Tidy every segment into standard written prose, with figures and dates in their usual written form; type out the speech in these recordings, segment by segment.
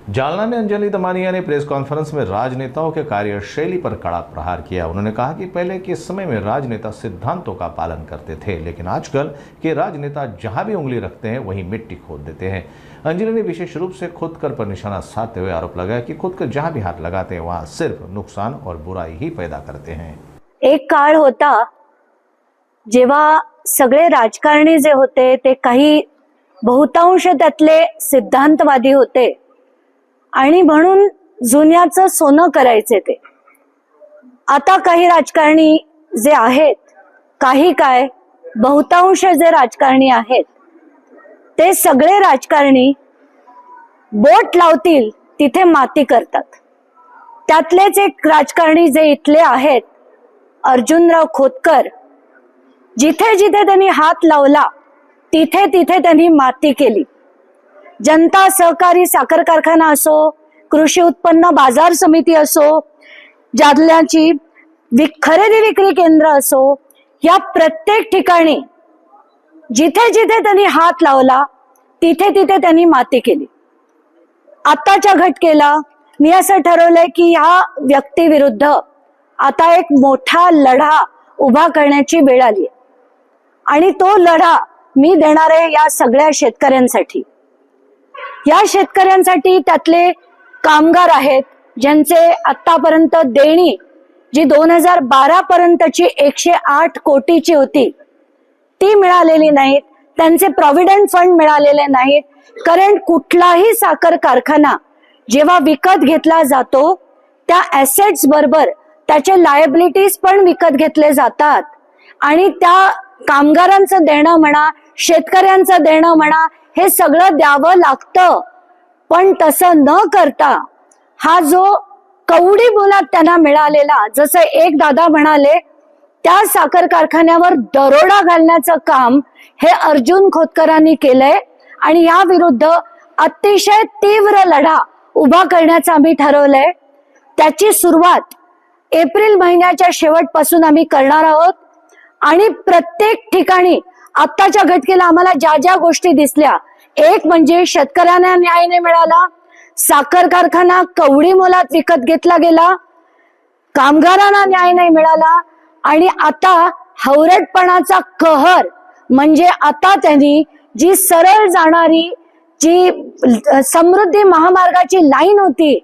जालना में अंजलि दमानिया ने press conference में राजनेताओं के कार्यशैली पर कड़ा प्रहार किया। उन्होंने कहा कि पहले के समय में राजनेता सिद्धांतों का पालन करते थे, लेकिन आजकल के राजनेता जहां भी उंगली रखते हैं वहीं मिट्टी खोद देते हैं। अंजलि ने विशेष रूप से खुदकर पर निशाना साधते हुए आरोप लगाया कि खुदकर जहां भी हाथ लगाते हैं वहां सिर्फ नुकसान और बुराई ही पैदा करते हैं। एक काळ होता जेव्हा सगळे राजकारणी जे होते ते काही बहुतांश त्यातले सिद्धांतवादी होते आणि म्हणून जुन्याचं सोनं करायचे ते। आता काही राजकारणी जे आहेत, काही काय बहुतांश जे राजकारणी आहेत ते सगळे राजकारणी बोट लावतील तिथे माती करतात। त्यातलेच एक राजकारणी जे इथले आहेत अर्जुनराव खोतकर, जिथे जिथे त्यांनी हात लावला तिथे तिथे त्यांनी माती केली। जनता सहकारी साखर कारखाना असो, कृषी उत्पन्न बाजार समिती असो, जालन्याची खरेदी विक्री केंद्र असो, या प्रत्येक ठिकाणी जिथे जिथे त्यांनी हात लावला तिथे तिथे त्यांनी माती केली। आताच्या घटकेला मी असं ठरवलंय की या व्यक्तीविरुद्ध आता एक मोठा लढा उभा करण्याची वेळ आली आणि तो लढा मी देणार आहे या सगळ्या शेतकऱ्यांसाठी। या शेतकऱ्यांसाठी त्यातले कामगार आहेत ज्यांचे आतापर्यंत देणी जी 2012 पर्यंतची 108 कोटीची होती ती मिळालेली नाहीत, त्यांचे प्रॉव्हिडंट फंड मिळालेले नाहीत। कारण कुठलाही साखर कारखाना जेव्हा विकत घेतला जातो त्या ऍसेट्स बरोबर त्याचे लायबिलिटीज पण विकत घेतले जातात आणि त्या कामगारांचं देणं म्हणा, शेतकऱ्यांचं देणं म्हणा, हे सगळं द्यावं लागतं। पण तसं न करता हा जो कवडी मोलात त्यांना मिळालेला, जसं एक दादा म्हणाले, त्या साखर कारखान्यावर दरोडा घालण्याचं काम हे अर्जुन खोतकरांनी केलंय आणि या विरुद्ध अतिशय तीव्र लढा उभा करण्याचं आम्ही ठरवलंय। त्याची सुरुवात एप्रिल महिन्याच्या शेवटपासून आम्ही करणार आहोत आणि प्रत्येक ठिकाणी आत्ताच्या घटकेला आम्हाला ज्या ज्या गोष्टी दिसल्या, एक म्हणजे शेतकऱ्यांना न्याय नाही मिळाला, साखर कारखाना कवडी मोलात विकत घेतला गेला, कामगारांना न्याय नाही मिळाला आणि आता हवरटपणाचा कहर म्हणजे आता त्यांनी जी सरळ जाणारी जी समृद्धी महामार्गाची लाईन होती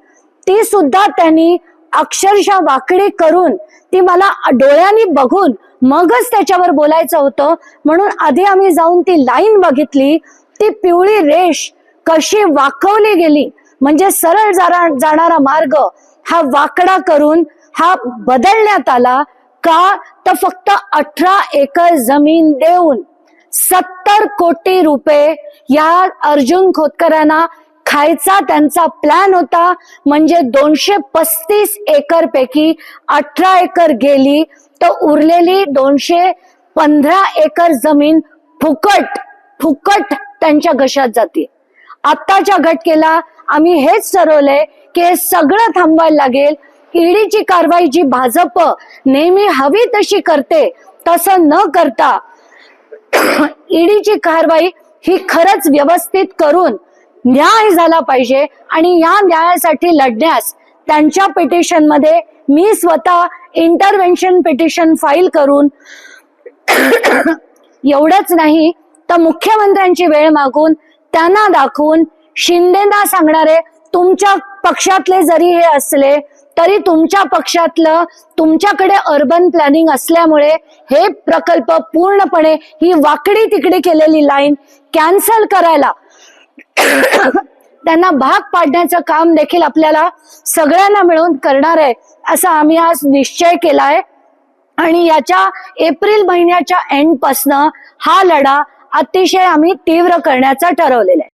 ती सुद्धा त्यांनी अक्षरशः वाकडी करून, ती मला डोळ्यांनी बघून मगच त्याच्यावर बोलायचं होतं म्हणून आधी आम्ही जाऊन ती लाईन बघितली। ती पिवळी रेष कशी वाकवली गेली, म्हणजे सरळ जाणारा मार्ग हा वाकडा करून हा बदलण्यात आला का, तर फक्त 18 एकर जमीन देऊन 70 कोटी रुपये या अर्जुन खोतकरांना खायचा त्यांचा प्लॅन होता। म्हणजे 235 एकर पैकी 18 एकर गेली तर उरलेली 215 एकर जमीन फुकट त्यांच्या घशात जाते। आत्ताच्या घटकेला आम्ही हेच ठरवलंय की हे सगळं थांबवायला लागेल। ईडीची कारवाई जी भाजप नेहमी हवी तशी करते तसं न करता ईडीची कारवाई ही खरंच व्यवस्थित करून न्याय झाला पाहिजे आणि या न्यायासाठी लढण्यास त्यांच्या पिटिशन मध्ये मी स्वतः इंटरव्हेन्शन पिटिशन फाईल करून एवढंच नाही तर मुख्यमंत्र्यांची वेळ मागून त्यांना दाखवून शिंदेना सांगणारे, तुमच्या पक्षातले जरी हे असले तरी तुमच्या पक्षातलं तुमच्याकडे अर्बन प्लॅनिंग असल्यामुळे हे प्रकल्प पूर्णपणे ही वाकडी तिकडी केलेली लाईन कॅन्सल करायला त्यांना भाग पाडण्याचं काम देखील आपल्याला सगळ्यांना मिळून करणार आहे असा आम्ही आज निश्चय केलाय आणि याच्या एप्रिल महिन्याच्या एंड पासनं हा लढा अतिशय आम्ही तीव्र करण्याचा ठरवलेला आहे।